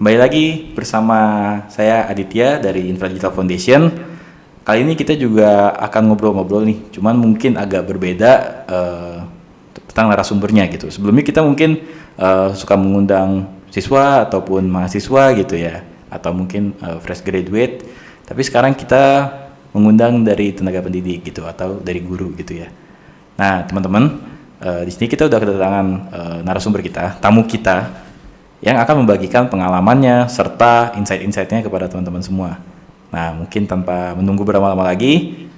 Kembali lagi bersama saya Aditya dari Infra Digital Foundation. Kali ini kita juga akan ngobrol-ngobrol nih, cuman mungkin agak berbeda tentang narasumbernya gitu. Sebelumnya kita mungkin suka mengundang siswa ataupun mahasiswa gitu ya, atau mungkin fresh graduate. Tapi sekarang kita mengundang dari tenaga pendidik gitu atau dari guru gitu ya. Nah teman-teman, di sini kita udah kedatangan narasumber kita, tamu kita, yang akan membagikan pengalamannya serta insight-insightnya kepada teman-teman semua. Nah, mungkin tanpa menunggu berlama-lama lagi,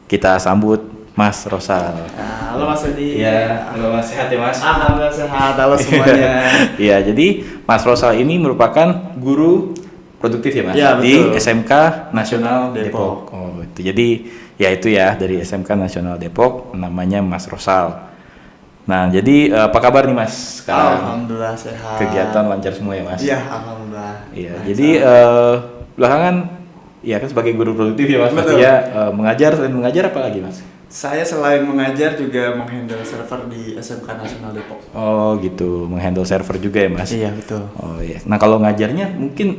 kita sambut Mas Rosal. Nah, halo Mas Edi. Iya, halo Mas, sehat ya Mas? Alhamdulillah sehat, halo semuanya. Iya, jadi Mas Rosal ini merupakan guru produktif ya Mas? Ya, di betul. SMK Nasional Depok. Oh, itu. Jadi ya itu ya, dari SMK Nasional Depok, namanya Mas Rosal. Nah, jadi apa kabar nih Mas sekarang? Alhamdulillah sehat. Kegiatan lancar semua ya Mas? Iya, alhamdulillah. Iya, Nah, jadi belakangan ya kan sebagai guru produktif ya Mas, pasti Betul. ya mengajar, selain mengajar apa lagi Mas? saya selain mengajar juga menghandle server di SMK Nasional Depok. Oh gitu, menghandle server juga ya Mas? Iya, betul. Oh iya, nah kalau ngajarnya mungkin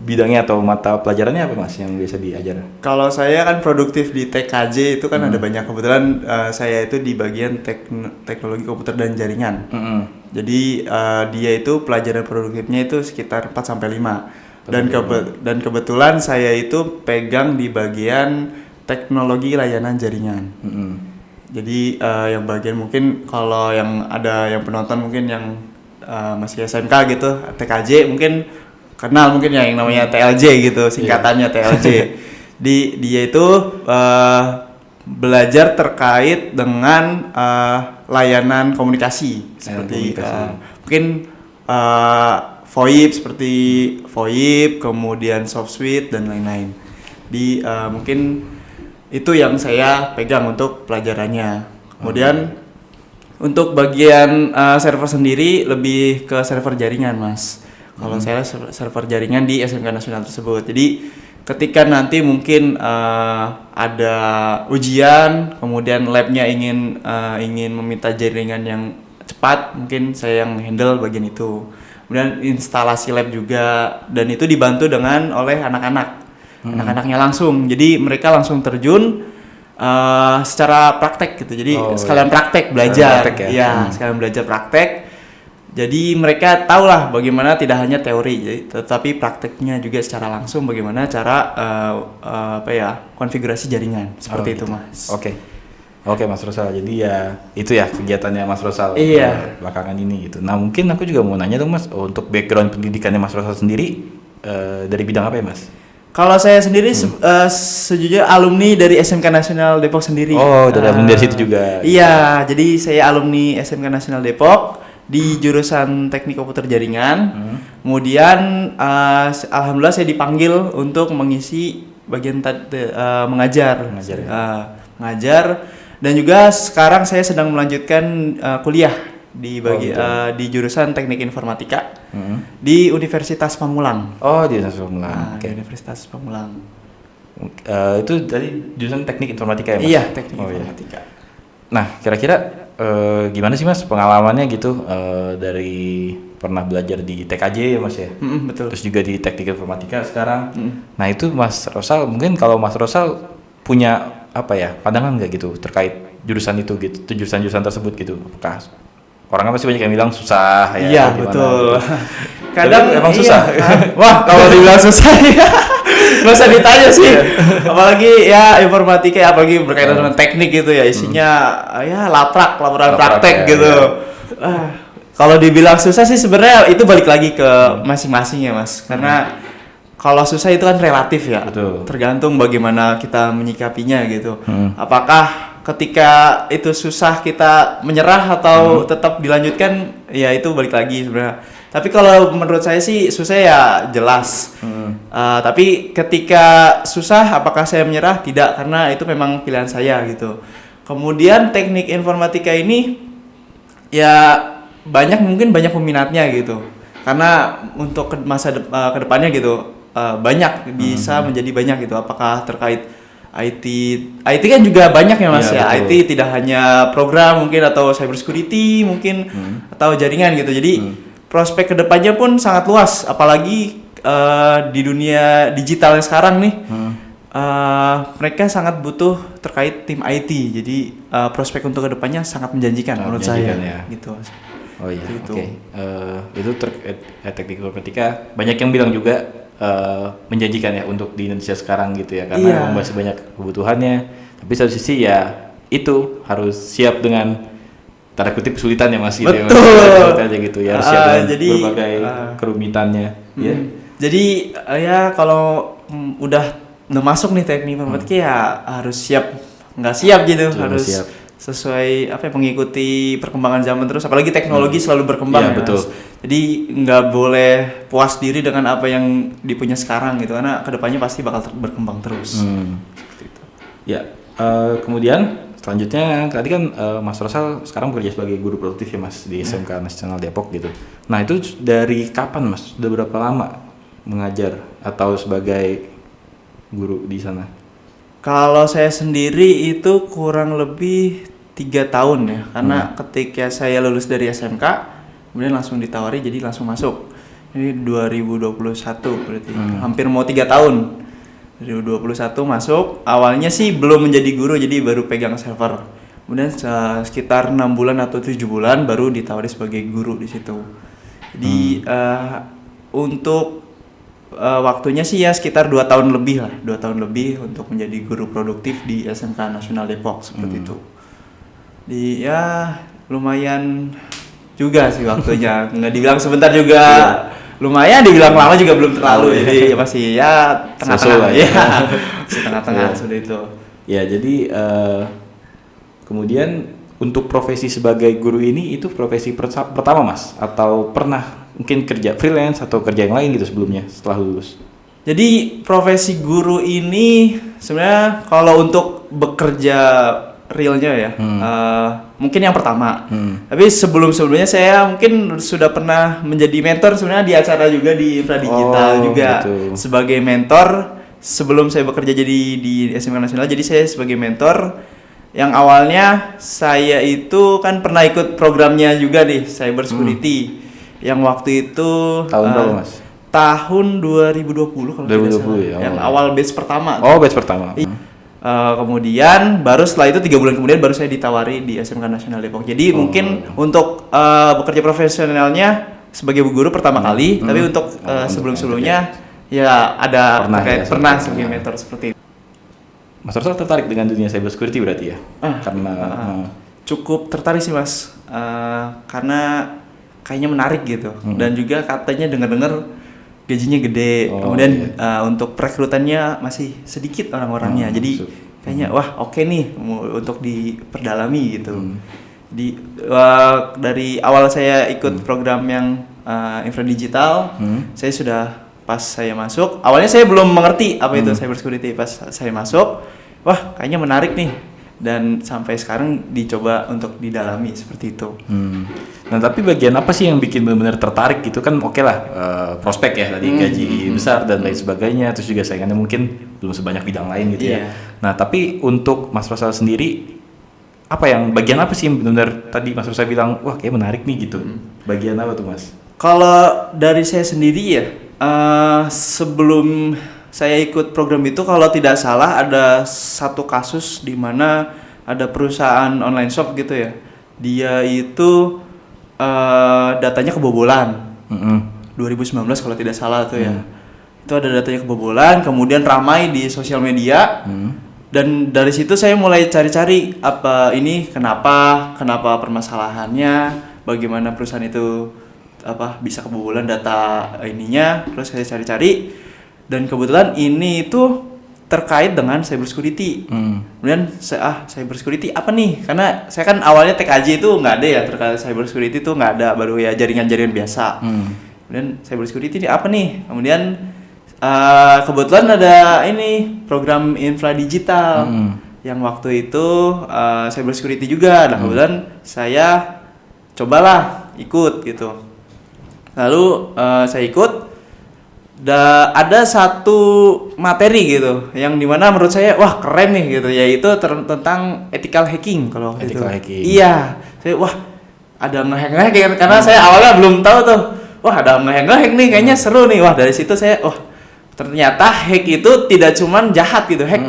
bidangnya atau mata pelajarannya apa Mas yang biasa diajar? Kalau saya kan produktif di TKJ itu kan ada banyak, kebetulan saya itu di bagian teknologi komputer dan jaringan. Jadi dia itu pelajaran produktifnya itu sekitar 4 sampai 5. Dan kebetulan saya itu pegang di bagian teknologi layanan jaringan. Jadi yang bagian mungkin kalau yang ada yang penonton mungkin yang masih SMK gitu, TKJ mungkin kenal mungkin ya yang namanya TLJ gitu, singkatannya TLJ. Dia itu belajar terkait dengan layanan komunikasi seperti mungkin VoIP seperti VoIP, kemudian SoftSuite dan lain-lain. Mungkin itu yang saya pegang untuk pelajarannya. Kemudian untuk bagian server sendiri lebih ke server jaringan, Mas. Kalau saya server jaringan di SMK Nasional tersebut. Jadi ketika nanti mungkin ada ujian, kemudian labnya ingin meminta jaringan yang cepat, mungkin saya yang handle bagian itu. Kemudian instalasi lab juga, dan itu dibantu oleh anak-anak. Anak-anaknya langsung, jadi mereka langsung terjun secara praktek gitu, jadi sekalian praktek belajar, sekalian belajar praktek. Jadi mereka tahulah bagaimana tidak hanya teori, tetapi prakteknya juga secara langsung bagaimana cara konfigurasi jaringan seperti itu Mas. Oke Mas Rosal, jadi ya itu ya kegiatannya Mas Rosal belakangan ini gitu. Nah mungkin aku juga mau nanya dong Mas, untuk background pendidikannya Mas Rosal sendiri dari bidang apa ya Mas? Kalau saya sendiri sejujurnya alumni dari SMK Nasional Depok sendiri. Oh, dari alumni dari situ juga. Iya, jadi saya alumni SMK Nasional Depok di jurusan Teknik Komputer Jaringan. Kemudian alhamdulillah saya dipanggil untuk mengisi bagian mengajar. Mengajar, dan juga sekarang saya sedang melanjutkan kuliah di jurusan Teknik Informatika di Universitas Pamulang. Oh, di Universitas Pamulang. Di Universitas Pamulang. Itu dari jurusan Teknik Informatika ya Mas? Iya, Teknik Informatika. Nah, kira-kira gimana sih Mas pengalamannya gitu dari pernah belajar di TKJ ya Mas ya? Betul. Terus juga di Teknik Informatika sekarang. Nah, itu Mas Rosal, mungkin kalau Mas Rosal punya apa ya, pandangan nggak gitu terkait jurusan itu gitu, jurusan-jurusan tersebut gitu? Apakah orang pasti banyak yang bilang susah ya? Iya, betul. Gitu. Kadang emang susah. Wah, kalau dibilang susah ya nggak usah ditanya sih. Apalagi ya informatika, apalagi berkaitan dengan teknik gitu ya, isinya ya laporan praktek gitu. Kalau dibilang susah sih sebenarnya itu balik lagi ke masing-masing ya Mas. Karena kalau susah itu kan relatif ya. Betul. Tergantung bagaimana kita menyikapinya gitu. Apakah ketika itu susah kita menyerah atau tetap dilanjutkan, ya itu balik lagi sebenarnya. Tapi kalau menurut saya sih susah ya jelas. Tapi ketika susah apakah saya menyerah? Tidak, karena itu memang pilihan saya gitu. Kemudian teknik informatika ini ya mungkin banyak peminatnya gitu. Karena untuk masa kedepannya gitu banyak bisa menjadi banyak gitu. Apakah terkait IT kan juga banyak ya Mas ya. IT tidak hanya program mungkin atau cyber security mungkin atau jaringan gitu. Jadi prospek kedepannya pun sangat luas, apalagi di dunia digital yang sekarang nih. Mereka sangat butuh terkait tim IT, jadi prospek untuk kedepannya sangat menjanjikan menurut saya. Ya. Gitu. Oh iya, Gitu. oke. Itu teknik informatika banyak yang bilang juga menjanjikan ya untuk di Indonesia sekarang gitu ya, karena memang masih banyak kebutuhannya. Tapi satu sisi ya itu harus siap dengan tanda kutip kesulitan ya Mas gitu. Betul. Ya, aja gitu ya, harus siap dengan berbagai kerumitannya. Ya. Jadi ya kalau udah masuk nih teknik informatika ya harus siap, nggak siap gitu, harus siap. Sesuai mengikuti perkembangan zaman terus, apalagi teknologi selalu berkembang ya, betul. Mas. Jadi nggak boleh puas diri dengan apa yang dipunya sekarang gitu, karena kedepannya pasti bakal berkembang terus. Seperti itu. Ya, kemudian selanjutnya tadi kan Mas Rosal sekarang bekerja sebagai guru produktif ya Mas di SMK Nasional Depok gitu. Nah itu dari kapan Mas? Sudah berapa lama mengajar atau sebagai guru di sana? Kalau saya sendiri itu kurang lebih 3 tahun ya, karena ketika saya lulus dari SMK, kemudian langsung ditawari jadi langsung masuk. Ini 2021 berarti, hampir mau 3 tahun. 2021 masuk, awalnya sih belum menjadi guru, jadi baru pegang server. Kemudian sekitar 6 bulan atau 7 bulan baru ditawari sebagai guru di situ. Jadi untuk waktunya sih ya sekitar 2 tahun lebih lah, 2 tahun lebih untuk menjadi guru produktif di SMK Nasional Depok seperti itu. Ya lumayan juga sih waktunya, nggak dibilang sebentar juga, lumayan dibilang lama juga belum terlalu, jadi ya masih ya tengah-tengah ya, tengah-tengah sudah itu. Ya jadi kemudian untuk profesi sebagai guru ini itu profesi pertama Mas, atau pernah mungkin kerja freelance atau kerja yang lain gitu sebelumnya setelah lulus? Jadi profesi guru ini sebenarnya kalau untuk bekerja realnya ya, mungkin yang pertama. Tapi sebelumnya saya mungkin sudah pernah menjadi mentor sebenarnya di acara juga di Infra Digital juga gitu. Sebagai mentor sebelum saya bekerja jadi di SMK Nasional. Jadi saya sebagai mentor yang awalnya saya itu kan pernah ikut programnya juga nih, Cyber Security. Yang waktu itu tahun berapa Mas? Tahun 2020 kalau tidak salah. Ya, yang awal batch pertama. Batch pertama. Kemudian baru setelah itu 3 bulan kemudian baru saya ditawari di SMK Nasional Depok. Jadi mungkin untuk bekerja profesionalnya sebagai guru pertama kali, tapi untuk sebelum-sebelumnya ya ada pernah sebagai mentor seperti itu. Mas Rosal tertarik dengan dunia cyber security berarti ya? Karena cukup tertarik sih Mas, karena kayaknya menarik gitu, dan juga katanya dengar-dengar gajinya gede, kemudian untuk perekrutannya masih sedikit orang-orangnya, jadi kayaknya wah oke nih untuk diperdalami gitu. Jadi dari awal saya ikut program yang Infra Digital, saya sudah pas saya masuk, awalnya saya belum mengerti apa itu cyber security. Pas saya masuk, wah kayaknya menarik nih, dan sampai sekarang dicoba untuk didalami seperti itu. Nah tapi bagian apa sih yang bikin benar-benar tertarik gitu kan? Oke lah, prospek ya tadi, gaji besar dan lain sebagainya, terus juga saingannya mungkin belum sebanyak bidang lain gitu ya. Nah tapi untuk Mas Rosal sendiri, bagian apa sih yang benar-benar tadi Mas Rosal bilang wah kayak menarik nih gitu? Bagian apa tuh Mas? Kalau dari saya sendiri ya, sebelum saya ikut program itu, kalau tidak salah ada satu kasus di mana ada perusahaan online shop gitu ya, dia itu datanya kebobolan. 2019 kalau tidak salah tuh ya. Itu ada datanya kebobolan, kemudian ramai di sosial media. Dan dari situ saya mulai cari-cari kenapa permasalahannya, bagaimana perusahaan itu bisa kebobolan data ininya. Terus saya cari-cari, dan kebetulan ini itu terkait dengan cyber security. Kemudian cyber security apa nih? Karena saya kan awalnya TKJ itu nggak ada ya, terkait cyber security itu nggak ada, baru ya jaringan-jaringan biasa. Kemudian cyber security ini apa nih? Kemudian kebetulan ada ini program Infra Digital yang waktu itu cyber security juga. Nah kebetulan saya cobalah ikut gitu. Lalu saya ikut. Ada satu materi gitu yang dimana menurut saya wah keren nih gitu, yaitu tentang ethical hacking. Kalau ethical hacking. Iya, saya wah ada ngehack karena saya awalnya belum tahu tuh wah ada nge-hack nih kayaknya seru nih. Wah dari situ saya ternyata hack itu tidak cuman jahat gitu. Hack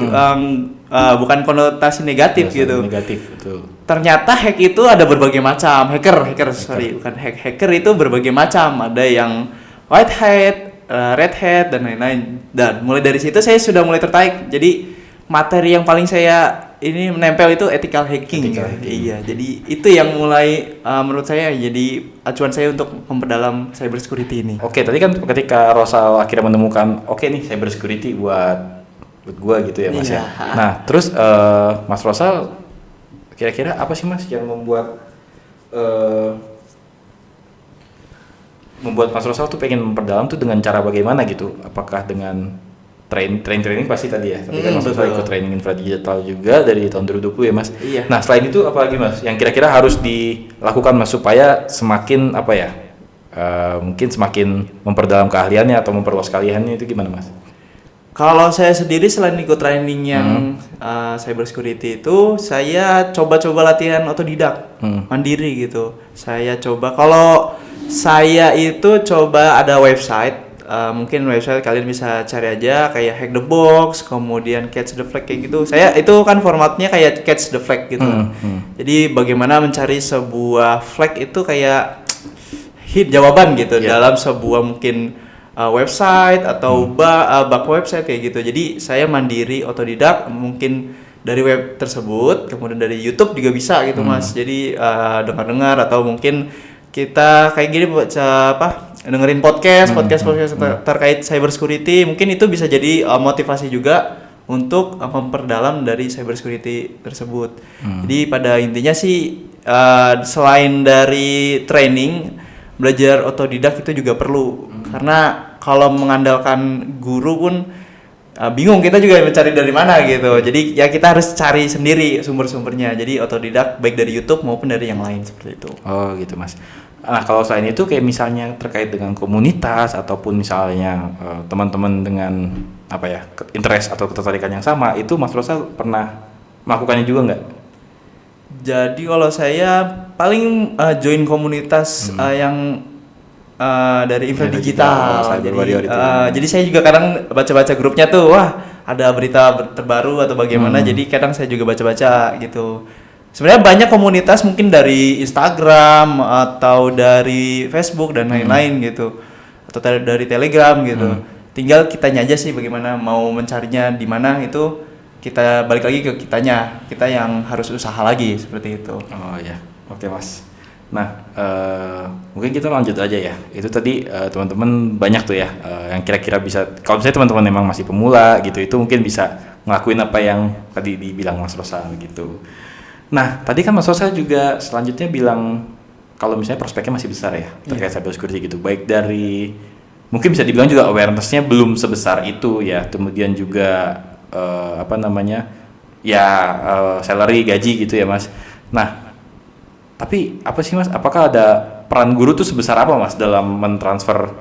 bukan konotasi negatif gitu. Negatif, betul. Ternyata hack itu ada berbagai macam. Bukan hacker itu berbagai macam. Ada yang white hat, red hat dan lain-lain. Dan mulai dari situ saya sudah mulai tertarik. Jadi materi yang paling saya ini menempel itu ethical hacking. Iya, jadi itu yang mulai menurut saya jadi acuan saya untuk memperdalam cyber security ini. Oke, tadi kan ketika Rosal akhirnya menemukan nih cyber security buat gua gitu ya Mas ya. Nah, terus Mas Rosal kira-kira apa sih Mas yang membuat Mas Rosal tuh pengen memperdalam tuh dengan cara bagaimana gitu? Apakah dengan training pasti tadi ya, tapi kan Mas Rosal ikut training infra digital juga dari tahun 2020 ya Mas. Iya. Nah selain itu apa lagi Mas yang kira-kira harus dilakukan Mas supaya semakin mungkin semakin memperdalam keahliannya atau memperluas keahliannya itu gimana Mas? Kalau saya sendiri selain ikut training yang cyber security itu, saya coba-coba latihan otodidak, mandiri gitu. Saya coba, kalau saya itu coba ada website. Mungkin website kalian bisa cari aja kayak Hack the Box, kemudian Catch the Flag kayak gitu. Saya itu kan formatnya kayak Catch the Flag gitu. Jadi bagaimana mencari sebuah flag itu kayak hit jawaban gitu dalam sebuah mungkin website atau bug website kayak gitu. Jadi saya mandiri otodidak mungkin dari web tersebut, kemudian dari YouTube juga bisa gitu Mas. Jadi dengar-dengar atau mungkin kita kayak gini dengerin podcast terkait cyber security, mungkin itu bisa jadi motivasi juga untuk memperdalam dari cyber security tersebut. Jadi pada intinya sih selain dari training, belajar otodidak itu juga perlu. Karena kalau mengandalkan guru pun bingung, kita juga mencari dari mana gitu. Jadi ya kita harus cari sendiri sumber-sumbernya. Jadi otodidak baik dari YouTube maupun dari yang lain seperti itu. Oh gitu Mas. Nah kalau selain itu kayak misalnya terkait dengan komunitas ataupun misalnya teman-teman dengan interest atau ketertarikan yang sama, itu Mas Rosal pernah melakukannya juga nggak? Jadi kalau saya paling join komunitas yang dari infra digital. Jadi saya juga kadang baca-baca grupnya tuh, wah ada berita terbaru atau bagaimana. Jadi kadang saya juga baca-baca gitu. Sebenarnya banyak komunitas mungkin dari Instagram atau dari Facebook dan lain-lain gitu, atau dari Telegram gitu. Tinggal kitanya aja sih bagaimana mau mencarinya di mana, itu kita balik lagi ke kita yang harus usaha lagi seperti itu. Oh ya, oke Mas. Nah mungkin kita lanjut aja ya. Itu tadi teman-teman banyak tuh ya yang kira-kira bisa, kalau misalnya teman-teman memang masih pemula gitu, itu mungkin bisa ngelakuin apa yang tadi dibilang Mas Rosal gitu. Nah, tadi kan Mas Rosal juga selanjutnya bilang kalau misalnya prospeknya masih besar ya terkait cyber security gitu. Baik dari mungkin bisa dibilang juga awareness-nya belum sebesar itu ya. Kemudian juga salary, gaji gitu ya Mas. Nah, tapi apa sih Mas? Apakah ada peran guru tuh sebesar apa Mas dalam mentransfer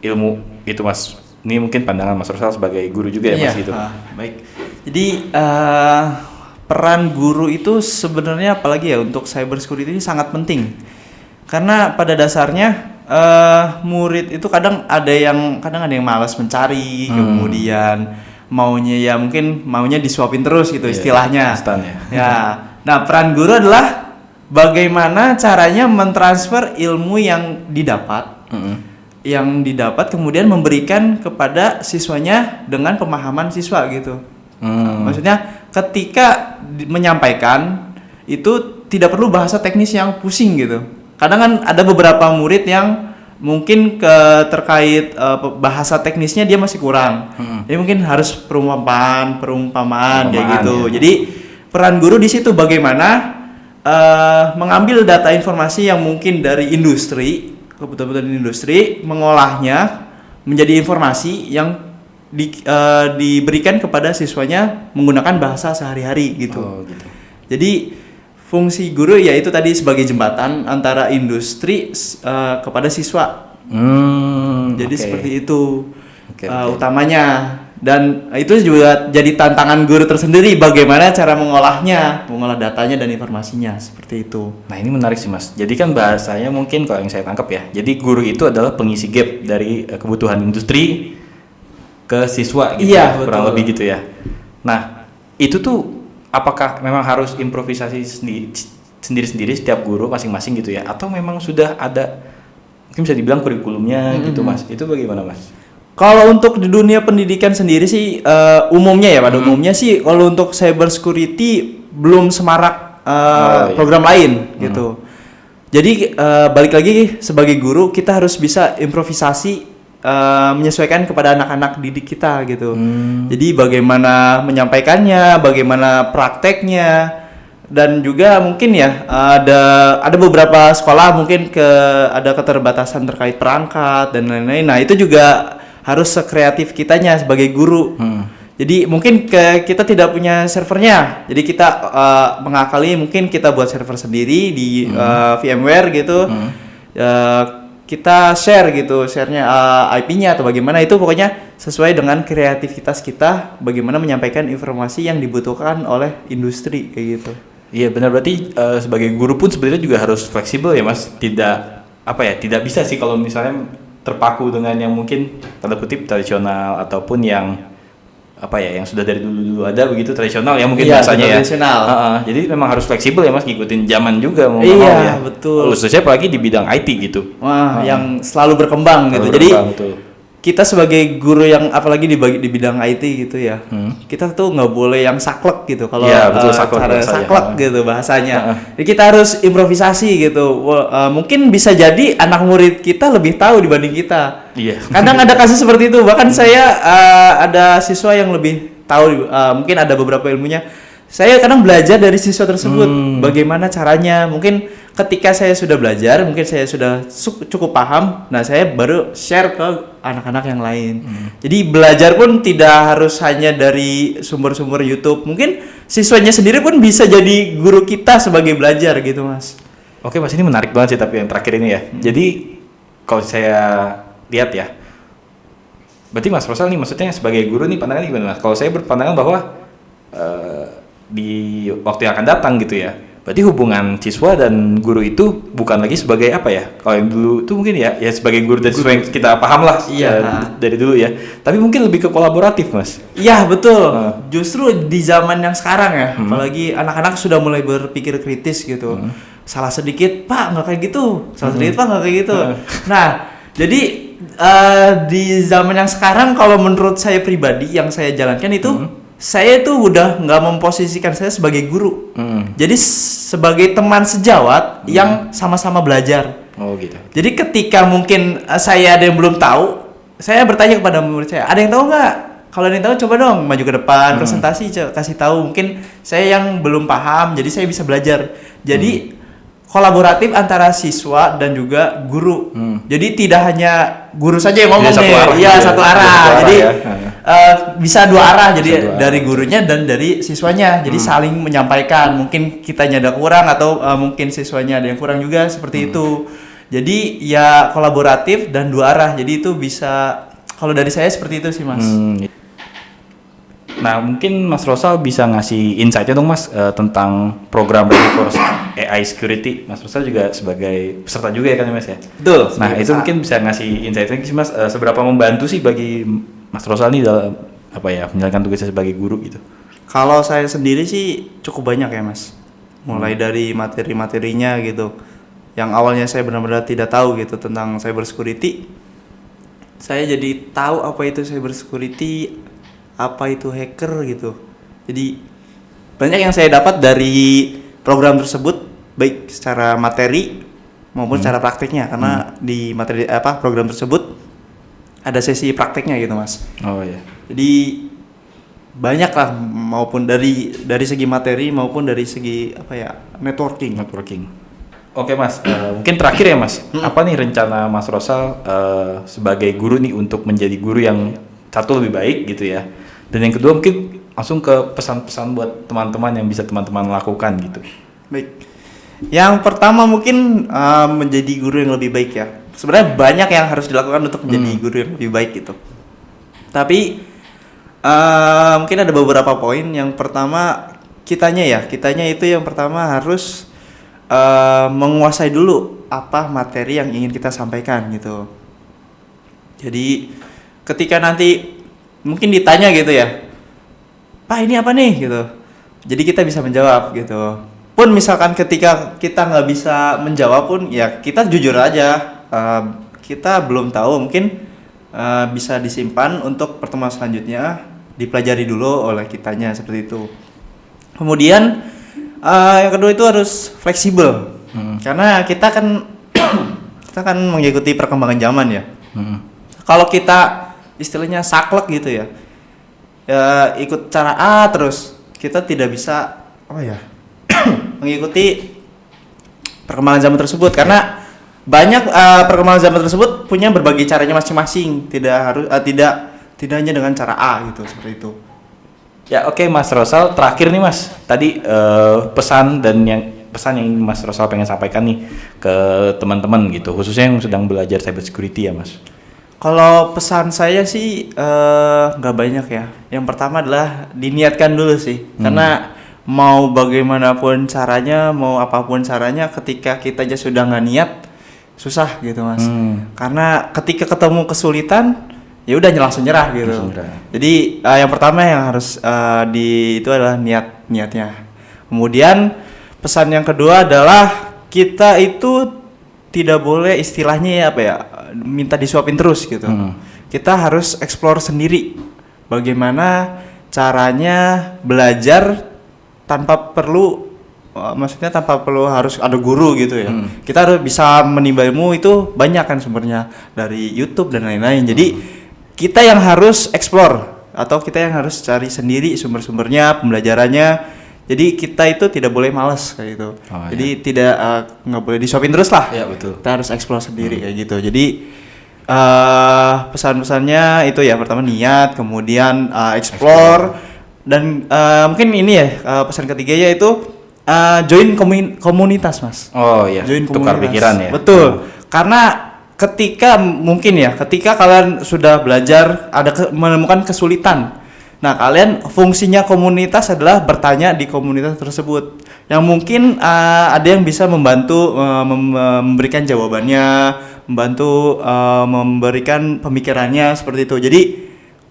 ilmu itu Mas? Ini mungkin pandangan Mas Rosal sebagai guru juga ya Mas gitu. Baik. Jadi peran guru itu sebenarnya apalagi ya untuk cyber security ini sangat penting, karena pada dasarnya murid itu kadang ada yang malas mencari, kemudian maunya disuapin terus gitu istilahnya. Ya. Nah peran guru adalah bagaimana caranya mentransfer ilmu yang didapat kemudian memberikan kepada siswanya dengan pemahaman siswa gitu. Maksudnya ketika menyampaikan itu tidak perlu bahasa teknis yang pusing gitu. Kadang kan ada beberapa murid yang mungkin terkait bahasa teknisnya dia masih kurang. Jadi mungkin harus perumpamaan kayak gitu. Ya. Jadi peran guru di situ bagaimana mengambil data informasi yang mungkin dari industri, kebutuhan industri, mengolahnya menjadi informasi yang diberikan kepada siswanya menggunakan bahasa sehari-hari gitu. Gitu. Jadi fungsi guru yaitu tadi sebagai jembatan antara industri kepada siswa. Jadi seperti itu utamanya. Dan itu juga jadi tantangan guru tersendiri bagaimana cara mengolahnya, mengolah datanya dan informasinya seperti itu. Nah ini menarik sih Mas. Jadi kan bahasanya mungkin kalau yang saya tangkap ya. Jadi guru itu adalah pengisi gap dari kebutuhan industri ke siswa gitu, Iya, kurang betul. lebih gitu ya. Nah itu tuh apakah memang harus improvisasi sendiri-sendiri setiap guru masing-masing gitu ya? Atau memang sudah ada mungkin bisa dibilang kurikulumnya gitu Mas? Itu bagaimana Mas? Kalau untuk di dunia pendidikan sendiri sih umumnya ya pada umumnya sih kalau untuk cyber security belum semarak Iya. program lain gitu. Jadi balik lagi sebagai guru kita harus bisa improvisasi menyesuaikan kepada anak-anak didik kita gitu. Jadi bagaimana menyampaikannya, bagaimana prakteknya, dan juga mungkin ya ada beberapa sekolah mungkin ada keterbatasan terkait perangkat dan lain-lain. Nah itu juga harus sekreatif kitanya sebagai guru. Jadi mungkin kita tidak punya servernya, jadi kita mengakali mungkin kita buat server sendiri di VMware gitu. Kita share gitu, sharenya IP-nya atau bagaimana, itu pokoknya sesuai dengan kreativitas kita bagaimana menyampaikan informasi yang dibutuhkan oleh industri kayak gitu. Iya benar, berarti sebagai guru pun sebenarnya juga harus fleksibel ya Mas. Tidak bisa sih kalau misalnya terpaku dengan yang mungkin tanda kutip tradisional ataupun yang yang sudah dari dulu ada begitu tradisional ya mungkin Iya, bahasanya ya. tradisional. Jadi memang harus fleksibel ya Mas, ngikutin zaman juga mau Iya, nggak mau ya. betul. Khususnya apalagi di bidang IT gitu. Wah, yang selalu berkembang gitu. Jadi Betul. kita sebagai guru yang apalagi di bidang IT gitu ya, kita tuh nggak boleh yang saklek gitu. Kalau Iya, betul, saklek cara bahasanya. saklek gitu bahasanya. Jadi kita harus improvisasi gitu. Mungkin bisa jadi anak murid kita lebih tahu dibanding kita. Iya. Kadang ada kasus seperti itu. Bahkan saya ada siswa yang lebih tahu, mungkin ada beberapa ilmunya. Saya kadang belajar dari siswa tersebut, bagaimana caranya. Mungkin ketika saya sudah belajar, mungkin saya sudah cukup paham, nah saya baru share ke anak-anak yang lain. Jadi belajar pun tidak harus hanya dari sumber-sumber YouTube. Mungkin siswanya sendiri pun bisa jadi guru kita sebagai belajar gitu, Mas. Oke Mas, ini menarik banget sih tapi yang terakhir ini ya. Jadi kalau saya lihat ya, berarti Mas Rosal nih maksudnya sebagai guru nih pandangannya gimana Mas? Kalau saya berpandangan bahwa di waktu yang akan datang gitu ya, berarti hubungan siswa dan guru itu bukan lagi sebagai kalau yang dulu itu mungkin ya sebagai guru dan siswa yang kita paham lah dari dulu ya, tapi mungkin lebih ke kolaboratif Mas. Iya betul. Justru di zaman yang sekarang ya, apalagi anak-anak sudah mulai berpikir kritis gitu. Salah sedikit Pak nggak kayak gitu, salah sedikit Pak nggak kayak gitu. Nah jadi di zaman yang sekarang kalau menurut saya pribadi yang saya jalankan itu, saya tuh udah nggak memposisikan saya sebagai guru. Jadi sebagai teman sejawat yang sama-sama belajar. Oh gitu. Jadi ketika mungkin saya ada yang belum tahu, saya bertanya kepada murid saya, ada yang tahu nggak? Kalau ada yang tahu coba dong maju ke depan, presentasi kasih tahu. Mungkin saya yang belum paham, jadi saya bisa belajar. Jadi kolaboratif antara siswa dan juga guru. Jadi tidak hanya guru saja yang ngomong nih, satu arah. Jadi bisa dua arah. Jadi dari gurunya dan dari siswanya. Jadi saling menyampaikan. Mungkin kitanya ada kurang atau mungkin siswanya ada yang kurang juga seperti itu. Jadi ya kolaboratif dan dua arah. Jadi itu bisa, kalau dari saya seperti itu sih Mas. Nah mungkin Mas Rosal bisa ngasih insight-nya dong Mas tentang program Ready for AI Security. Mas Rosal juga sebagai peserta juga ya kan Mas ya? Betul. Nah itu mungkin bisa ngasih insight lagi sih Mas, seberapa membantu sih bagi Mas Rosal nih dalam menjalankan tugasnya sebagai guru gitu? Kalau saya sendiri sih cukup banyak ya Mas. Mulai dari materi-materinya gitu. Yang awalnya saya benar-benar tidak tahu gitu tentang cyber security. Saya jadi tahu apa itu cyber security, apa itu hacker gitu. Jadi banyak yang saya dapat dari program tersebut, baik secara materi maupun secara prakteknya, karena di materi program tersebut ada sesi prakteknya gitu Mas. Oh iya. Jadi banyak lah, maupun dari segi materi maupun dari segi networking. Oke Mas, mungkin terakhir ya Mas, apa nih rencana Mas Rosal sebagai guru nih untuk menjadi guru yang satu lebih baik gitu ya, dan yang kedua mungkin langsung ke pesan-pesan buat teman-teman yang bisa teman-teman lakukan gitu. Baik, yang pertama mungkin menjadi guru yang lebih baik ya. Sebenarnya banyak yang harus dilakukan untuk menjadi guru yang lebih baik gitu. Tapi Mungkin ada beberapa poin. Yang pertama kitanya itu yang pertama harus menguasai dulu apa materi yang ingin kita sampaikan gitu. Jadi ketika nanti mungkin ditanya gitu ya, Pak ini apa nih gitu, jadi kita bisa menjawab gitu. Pun misalkan ketika kita nggak bisa menjawab pun ya kita jujur aja, kita belum tahu, mungkin bisa disimpan untuk pertemuan selanjutnya, dipelajari dulu oleh kitanya seperti itu. Kemudian yang kedua itu harus fleksibel, karena kita kan mengikuti perkembangan zaman ya. Kalau kita istilahnya saklek gitu ya, ikut cara A terus, kita tidak bisa mengikuti perkembangan zaman tersebut, karena banyak perkembangan zaman tersebut punya berbagai caranya masing-masing, tidak hanya dengan cara A gitu, seperti itu. Ya oke, Mas Rosal, terakhir nih Mas, tadi pesan yang Mas Rosal pengen sampaikan nih ke teman-teman gitu, khususnya yang sedang belajar cyber security ya Mas. Kalau pesan saya sih nggak banyak ya. Yang pertama adalah diniatkan dulu sih, karena mau bagaimanapun caranya, mau apapun caranya, ketika kita aja sudah nggak niat, susah gitu Mas. Karena ketika ketemu kesulitan, ya udah langsung nyerah gitu. Jadi yang pertama yang harus itu adalah niatnya. Kemudian pesan yang kedua adalah kita itu tidak boleh istilahnya minta disuapin terus gitu. Kita harus explore sendiri bagaimana caranya belajar tanpa perlu harus ada guru gitu ya. Kita harus bisa menimba ilmu, itu banyak kan sumbernya dari YouTube dan lain-lain. Jadi kita yang harus explore, atau kita yang harus cari sendiri sumber-sumbernya, pembelajarannya. Jadi kita itu tidak boleh malas kayak gitu. Jadi nggak boleh disuapin terus lah. Iya betul. Kita harus explore sendiri kayak gitu. Jadi pesan-pesannya itu ya, pertama niat, kemudian explore, dan mungkin ini ya pesan ketiganya itu join komunitas Mas. Oh iya. Join tukar komunitas. Pikiran ya. Betul. Karena ketika kalian sudah belajar menemukan kesulitan, nah kalian fungsinya komunitas adalah bertanya di komunitas tersebut, yang mungkin ada yang bisa membantu memberikan jawabannya, membantu memberikan pemikirannya seperti itu. Jadi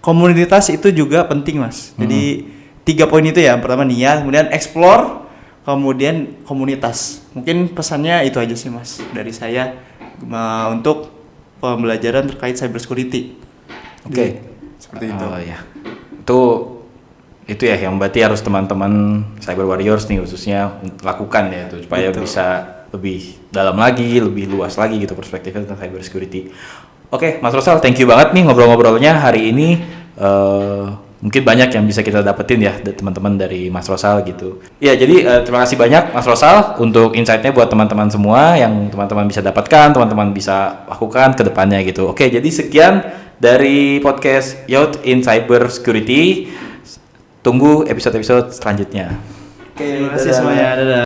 komunitas itu juga penting Mas. Jadi 3 poin itu ya, pertama niat, kemudian explore, kemudian komunitas. Mungkin pesannya itu aja sih Mas dari saya untuk pembelajaran terkait cyber security. Oke. Seperti itu. Oh ya. Itu ya yang berarti harus teman-teman cyber warriors nih khususnya lakukan ya tuh, supaya bisa lebih dalam lagi, lebih luas lagi gitu perspektifnya tentang cyber security. Oke, Mas Rosal, thank you banget nih ngobrol-ngobrolnya hari ini. Mungkin banyak yang bisa kita dapetin ya teman-teman dari Mas Rosal gitu. Ya, jadi terima kasih banyak Mas Rosal untuk insight-nya buat teman-teman semua yang teman-teman bisa dapatkan, teman-teman bisa lakukan ke depannya gitu. Oke, jadi sekian dari podcast Youth in Cyber Security. Tunggu episode-episode selanjutnya. Oke, terima kasih semuanya. Dadah.